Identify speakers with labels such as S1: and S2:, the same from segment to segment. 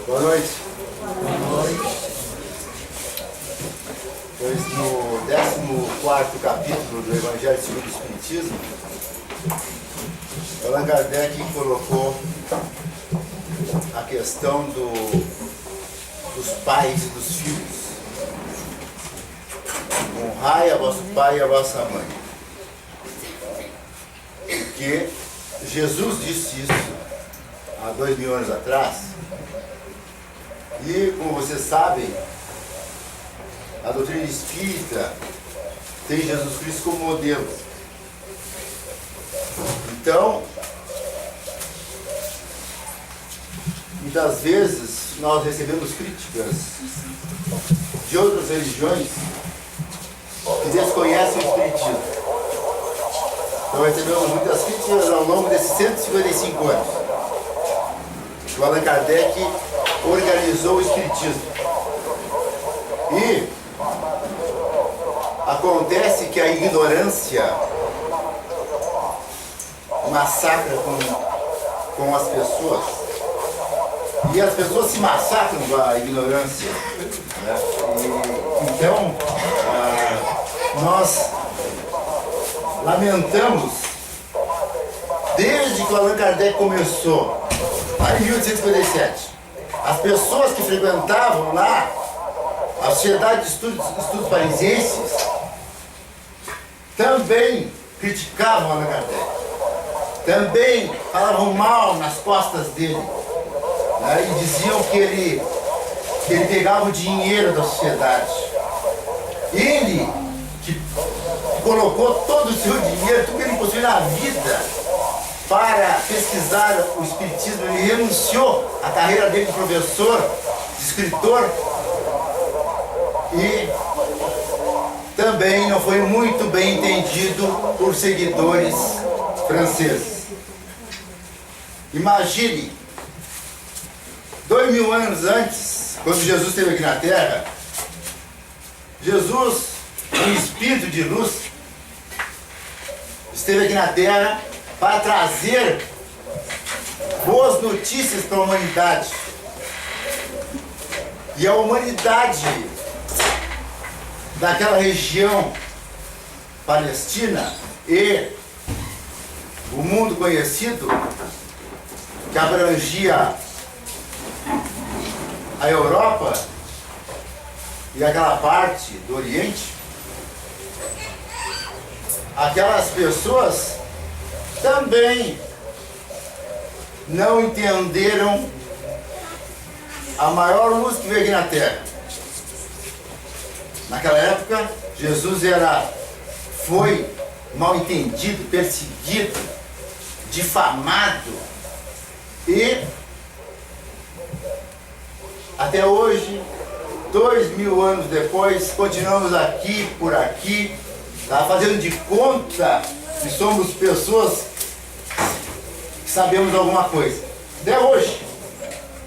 S1: Boa noite. Boa noite. Pois no 14º capítulo do Evangelho segundo o Espiritismo, Allan Kardec colocou a questão dos pais e dos filhos. Honrai a vosso pai e a vossa mãe. Porque Jesus disse isso há 2000 anos atrás. E, como vocês sabem, a doutrina espírita tem Jesus Cristo como modelo. Então, muitas vezes nós recebemos críticas de outras religiões que desconhecem o Espiritismo. Então recebemos muitas críticas ao longo desses 155 anos. O Allan Kardec organizou o Espiritismo. E acontece que a ignorância massacra com as pessoas. E as pessoas se massacram com a ignorância. Né? Então, nós lamentamos, desde que o Allan Kardec começou, lá em 1857, as pessoas que frequentavam lá a Sociedade de Estudos Parisienses também criticavam Allan Kardec, também falavam mal nas costas dele, né? E diziam que ele pegava o dinheiro da sociedade. Ele que colocou todo o seu dinheiro, tudo que ele possuía na vida, para pesquisar o Espiritismo. Ele renunciou à carreira dele de professor, de escritor, e também não foi muito bem entendido por seguidores franceses. Imagine, 2000 anos antes, quando Jesus esteve aqui na Terra, Jesus, um espírito de luz, esteve aqui na Terra para trazer boas notícias para a humanidade. E a humanidade daquela região palestina e o mundo conhecido, que abrangia a Europa e aquela parte do Oriente, aquelas pessoas também não entenderam a maior luz que veio aqui na Terra. Naquela época, Jesus foi mal entendido, perseguido, difamado, e até hoje, 2000 anos depois, continuamos aqui, por aqui, fazendo de conta que somos pessoas que sabemos alguma coisa. Até hoje.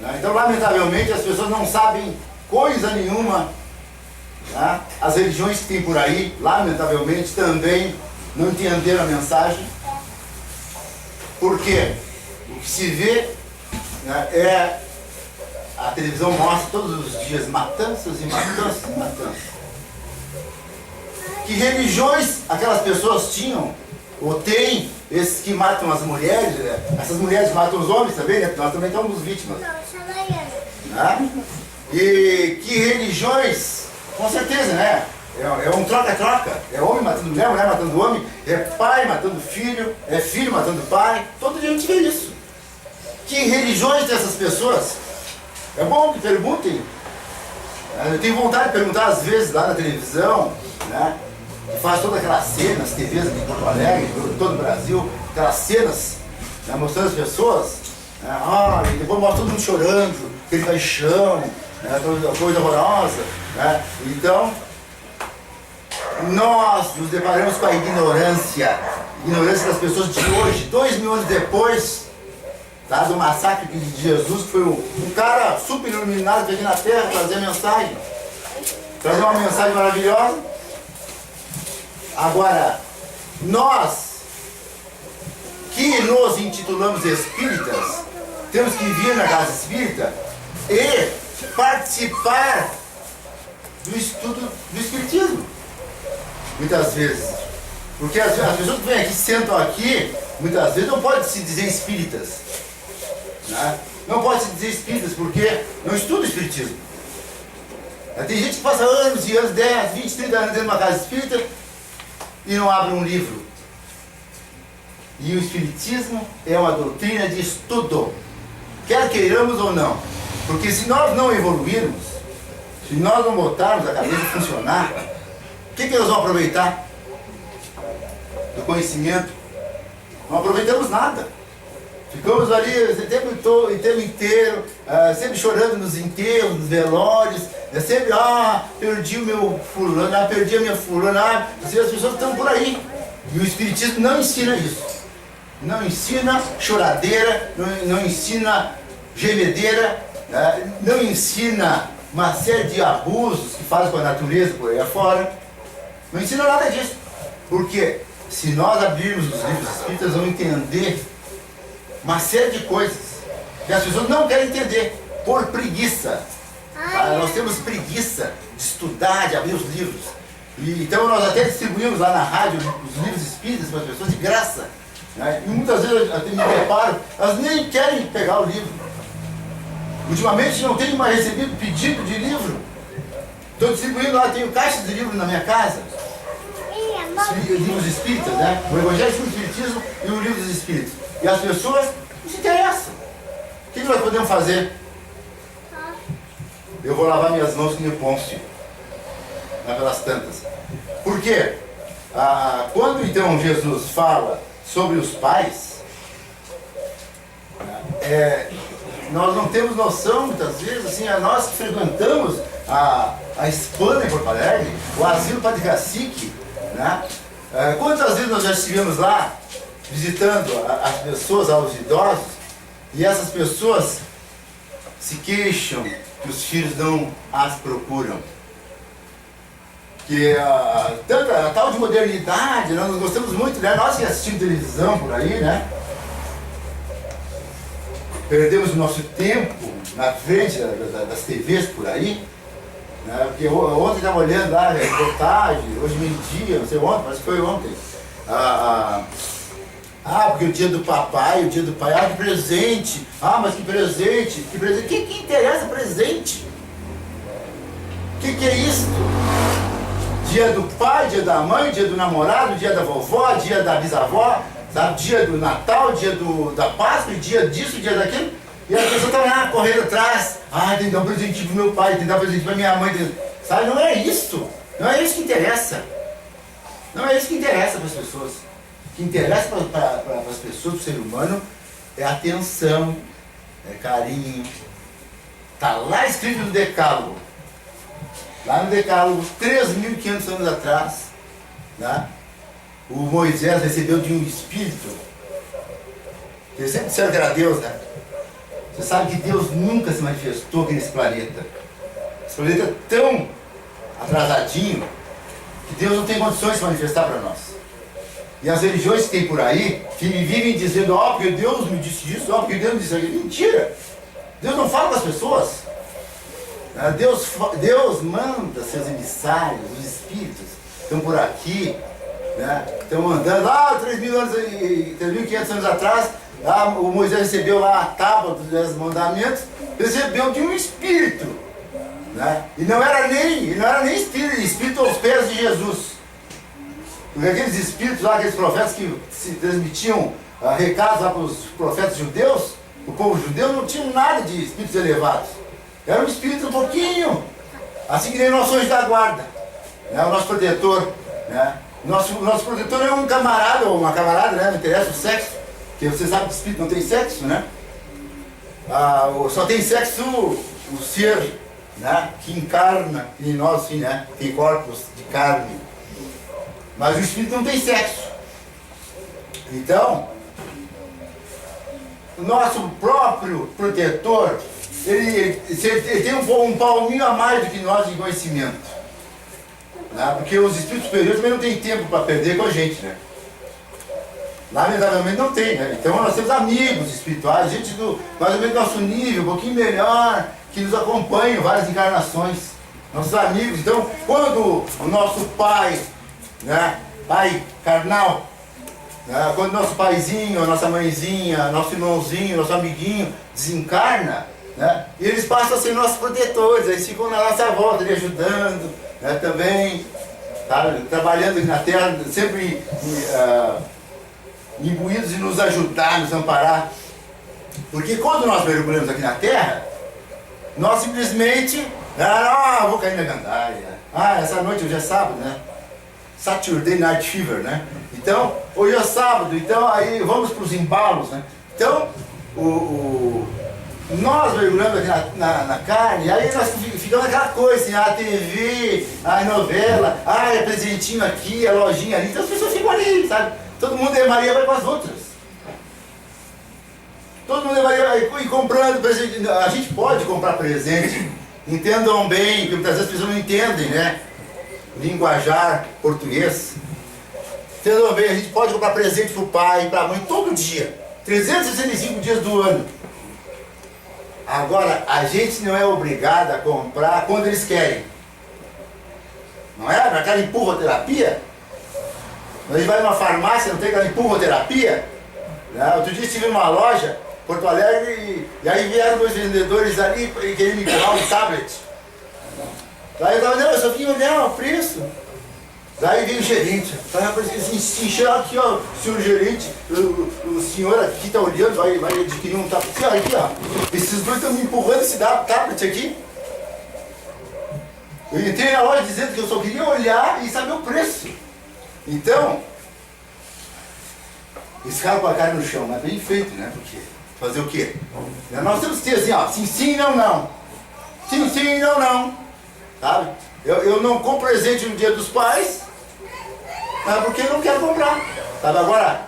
S1: Né? Então, lamentavelmente, as pessoas não sabem coisa nenhuma. Né? As religiões que tem por aí, lamentavelmente, também não entenderam a mensagem. Porque o que se vê, né, a televisão mostra todos os dias matanças e matanças e matanças. Que religiões aquelas pessoas tinham, ou têm, esses que matam as mulheres, né? Essas mulheres matam os homens também, né? Nós também somos vítimas. Né? E que religiões, com certeza, né? É um troca-troca, é homem matando mulher, mulher matando homem, é pai matando filho, é filho matando pai, todo dia a gente vê isso. Que religiões dessas pessoas? É bom que perguntem. Eu tenho vontade de perguntar às vezes lá na televisão, né? Que faz todas aquelas cenas, TVs aqui em Porto Alegre, todo o Brasil, aquelas cenas, né, mostrando as pessoas, né, e depois mostra todo mundo chorando, aquele paixão, né, coisa horrorosa. Né? Então, nós nos deparamos com a ignorância das pessoas de hoje, 2000 anos depois, tá, do massacre de Jesus, que foi um cara super iluminado que aqui na Terra trazer mensagem, trazer uma mensagem maravilhosa. Agora, nós que nos intitulamos espíritas, temos que vir na casa espírita e participar do estudo do Espiritismo. Muitas vezes. Porque as pessoas que vêm aqui, sentam aqui, muitas vezes não podem se dizer espíritas. Né? Não pode se dizer espíritas porque não estuda o Espiritismo. Tem gente que passa anos e anos, 10, 20, 30 anos dentro de uma casa espírita e não abre um livro. E o Espiritismo é uma doutrina de estudo, quer queiramos ou não. Porque se nós não evoluirmos, se nós não botarmos a cabeça a funcionar, o que nós vamos aproveitar do conhecimento? Não aproveitamos nada. Ficamos ali o tempo inteiro, sempre chorando nos enterros, nos velórios, sempre, perdi o meu fulano, perdi a minha fulana, as pessoas estão por aí. E o Espiritismo não ensina isso. Não ensina choradeira, não ensina gemedeira, não ensina uma série de abusos que fazem com a natureza por aí afora. Não ensina nada disso. Porque se nós abrirmos os livros espíritas, vamos entender uma série de coisas que as pessoas não querem entender por preguiça. Nós temos preguiça de estudar, de abrir os livros. Então nós até distribuímos lá na rádio os livros espíritas para as pessoas de graça. Né? E muitas vezes eu até me deparo, elas nem querem pegar o livro. Ultimamente não tenho mais recebido pedido de livro. Estou distribuindo lá, tenho caixas de livros na minha casa. Livros espíritas, né? O Evangelho do Espiritismo e o Livro dos Espíritos. E as pessoas não se interessam. O que nós podemos fazer? Eu vou lavar minhas mãos com o Pôncio. Pelas tantas. Por quê? Quando então Jesus fala sobre os pais, nós não temos noção, muitas vezes, assim, nós que frequentamos a Hispânia em Porto Alegre, o Asilo Padre Cacique, né? Quantas vezes nós já estivemos lá visitando as pessoas, aos idosos, e essas pessoas se queixam que os filhos não as procuram. Que a tal de modernidade, nós gostamos muito, né? Nós que assistimos televisão por aí, né? Perdemos o nosso tempo na frente das TVs por aí, né? Porque ontem estava olhando lá a reportagem, hoje meio-dia, não sei ontem, parece que foi ontem. Porque o dia do papai, o dia do pai, que presente, mas que presente, que presente, que interessa presente? Que é isso? Dia do pai, dia da mãe, dia do namorado, dia da vovó, dia da bisavó, sabe? Dia do Natal, dia da Páscoa, dia disso, dia daquilo. E a pessoa está lá correndo atrás. Tem que dar um presente pro meu pai, tem que dar um presente pra minha mãe. Sabe? Não é isso. Não é isso que interessa. Não é isso que interessa para as pessoas. O que interessa para as pessoas, para o ser humano, é atenção, é carinho. Está lá escrito no Decálogo. Lá no Decálogo, 3.500 anos atrás, né, o Moisés recebeu de um espírito. Eles sempre disseram que era Deus, né? Você sabe que Deus nunca se manifestou aqui nesse planeta. Esse planeta é tão atrasadinho que Deus não tem condições de se manifestar para nós. E as religiões que tem por aí, que vivem dizendo, porque Deus me disse isso, porque Deus me disse aquilo. Mentira! Deus não fala com as pessoas. Deus manda seus emissários, os espíritos, estão por aqui, né? Estão andando, 3.500 anos atrás, o Moisés recebeu lá a tábua dos 10 mandamentos, recebeu de um espírito, né? E não era nem espírito aos pés de Jesus. Porque aqueles espíritos lá, aqueles profetas que se transmitiam recados lá para os profetas judeus, o povo judeu não tinha nada de espíritos elevados. Era um espírito um pouquinho, assim que nem nosso anjo da guarda, né? O nosso protetor, né? Nosso protetor é um camarada ou uma camarada, né? Não interessa o sexo, porque você sabe que o espírito não tem sexo, né? Só tem sexo o ser, né? Que encarna em nós, assim, né? Tem corpos de carne, mas o espírito não tem sexo. Então, o nosso próprio protetor, ele tem um palminho a mais do que nós de conhecimento, né? Porque os espíritos superiores também não têm tempo para perder com a gente, né? Lamentavelmente não tem, né? Então nós temos amigos espirituais, gente do mais ou menos nosso nível, um pouquinho melhor, que nos acompanham várias encarnações, nossos amigos. Então, quando o nosso pai, né, pai carnal, né, quando nosso paizinho, a nossa mãezinha, nosso irmãozinho, nosso amiguinho desencarna, né, e eles passam a ser nossos protetores, eles ficam na nossa volta, ali ajudando, né, também, tá, trabalhando aqui na Terra, sempre imbuídos em nos ajudar, nos amparar. Porque quando nós mergulhamos aqui na Terra, nós simplesmente, vou cair na gandaia. Essa noite hoje é sábado, né? Saturday Night Fever, né? Então, hoje é sábado, então aí vamos para os embalos, né? Então, nós mergulhamos aqui na carne, e aí nós ficamos aquela coisa assim, a TV, a novela, é presentinho aqui, a lojinha ali, então as pessoas ficam ali, sabe? Todo mundo é Maria, vai com as outras. Todo mundo é Maria, e comprando presente. A gente pode comprar presente, entendam bem, porque muitas vezes as pessoas não entendem, né? Linguajar português. Entendam bem, a gente pode comprar presente para o pai e para a mãe todo dia, 365 dias do ano. Agora, a gente não é obrigado a comprar quando eles querem. Não é? Naquela empurroterapia. A gente vai numa farmácia, não tem aquela empurroterapia? Né? Outro dia estive numa loja, Porto Alegre, e aí vieram dois vendedores ali e queriam me empurrar um tablet. Daí eu estava, eu só vim olhar o preço. Daí veio o gerente, se encheu aqui, ó, senhor gerente, o senhor aqui está olhando, vai adquirir um tablet. Aqui, ó, esses dois estão me empurrando esse tablet aqui. Eu entrei na loja dizendo que eu só queria olhar e saber o preço. Então, eles ficaram com a cara no chão, mas bem feito, né? Porque fazer o quê? Nós temos que ter assim, ó, sim, sim, não, não. Sim, sim, não, não. Sabe? Eu não compro presente no Dia dos Pais, porque eu não quero comprar. Sabe? Agora,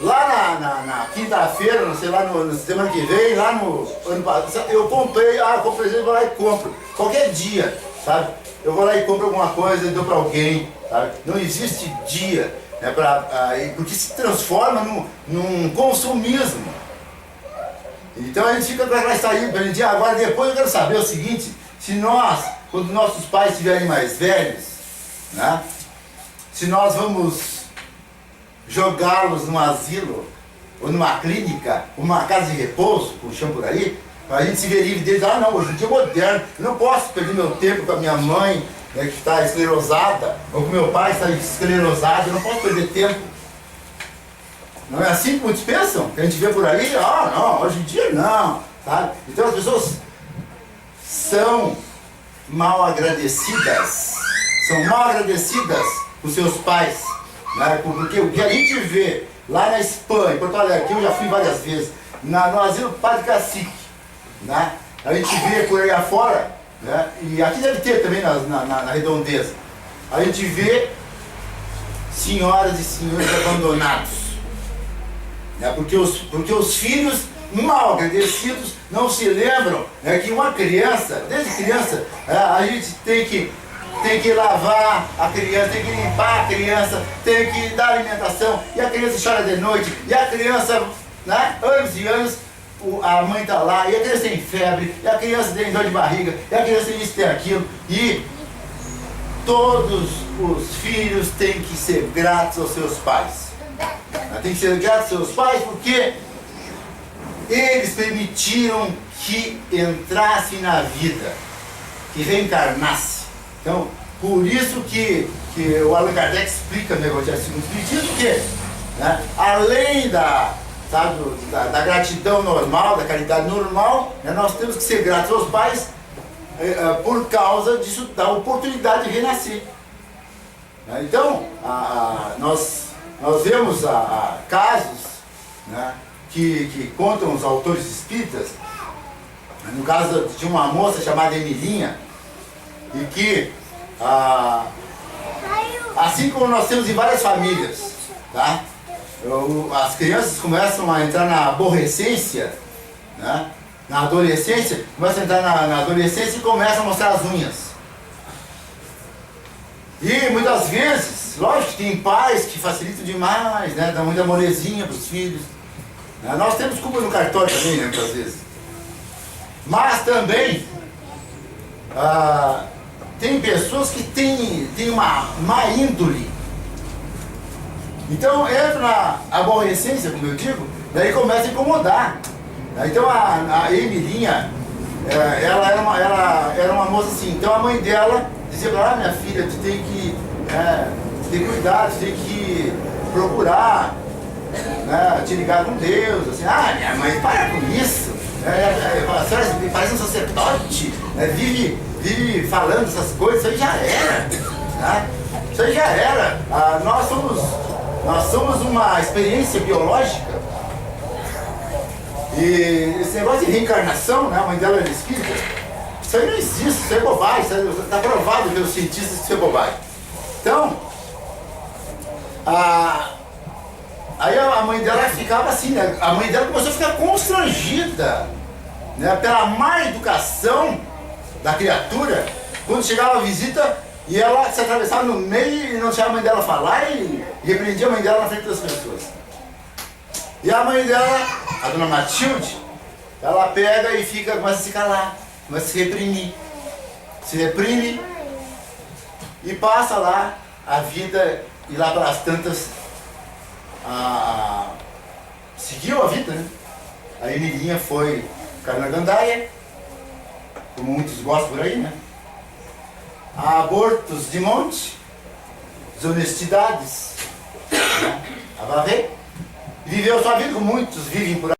S1: lá na quinta-feira, não sei lá, na semana que vem, lá no ano passado, eu comprei, compro presente, vou lá e compro. Qualquer dia, sabe? Eu vou lá e compro alguma coisa e dou para alguém, sabe? Não existe dia, né, porque se transforma num consumismo. Então a gente fica para trás saindo, agora depois eu quero saber o seguinte, se nós, quando nossos pais estiverem mais velhos, né, se nós vamos jogá-los num asilo, ou numa clínica, ou numa casa de repouso, puxando por aí, a gente se vê livre deles. Não, hoje em dia é moderno, eu não posso perder meu tempo com a minha mãe, né, que está esclerosada, ou com meu pai que está esclerosado, eu não posso perder tempo. Não é assim que muitos pensam? Que a gente vê por aí, não, hoje em dia não, sabe? Então as pessoas são mal agradecidas com seus pais, né? Porque o que a gente vê lá na Espanha, em Porto Alegre, que eu já fui várias vezes, no asilo Padre Cacique, né? A gente vê por aí afora, né? E aqui deve ter também na redondeza, a gente vê senhoras e senhores abandonados, né? Porque os filhos mal agradecidos não se lembram, né, que uma criança, desde criança, a gente tem que lavar a criança, tem que limpar a criança, tem que dar alimentação, e a criança chora de noite, e a criança, né, anos e anos, a mãe está lá, e a criança tem febre, e a criança tem dor de barriga, e a criança tem isso, tem aquilo, e todos os filhos têm que ser gratos aos seus pais. Tem que ser gratos aos seus pais porque eles permitiram que entrasse na vida, que reencarnasse. Então, por isso que o Allan Kardec explica no Evangelho segundo o Espiritismo que, né, além da gratidão normal, da caridade normal, né, nós temos que ser gratos aos pais por causa disso, da oportunidade de renascer. Então, nós vemos casos, né, que contam os autores espíritas, no caso de uma moça chamada Emilinha, e que, assim como nós temos em várias famílias, tá? As crianças começam a entrar na aborrecência, né? Na adolescência, começam a entrar na adolescência e começam a mostrar as unhas. E muitas vezes, lógico que tem pais que facilitam demais, né? Dão muita molezinha para os filhos. Né? Nós temos culpa no cartório também, né? Muitas vezes. Mas também tem pessoas que têm uma má índole. Então entra na aborrecência, como eu digo, daí começa a incomodar. Então a Emilinha, ela era uma moça assim, então a mãe dela dizia para ela, minha filha, tu tem que ter cuidado, tu tem que procurar, né, te ligar com Deus, assim, minha mãe, para com isso, a senhora parece um sacerdote, vive falando essas coisas, isso aí já era, né? Isso aí já era. Nós somos uma experiência biológica. E esse negócio de reencarnação, né, a mãe dela era espírita, isso aí não existe, isso é bobagem, está provado pelos cientistas que isso é bobagem. Então, aí a mãe dela ficava assim, né? A mãe dela começou a ficar constrangida, né, pela má educação da criatura, quando chegava a visita e ela se atravessava no meio e não deixava a mãe dela falar e repreendia a mãe dela na frente das pessoas. E a mãe dela, a dona Matilde, ela pega e começa a se calar, começa a se reprimir. Se reprime e passa lá a vida e lá para as tantas seguiu a vida, né? A Emilinha foi ficar na gandaia, como muitos gostam por aí, né? Há abortos de monte, desonestidades, né? A varrer. Viveu sua vida como muitos vivem por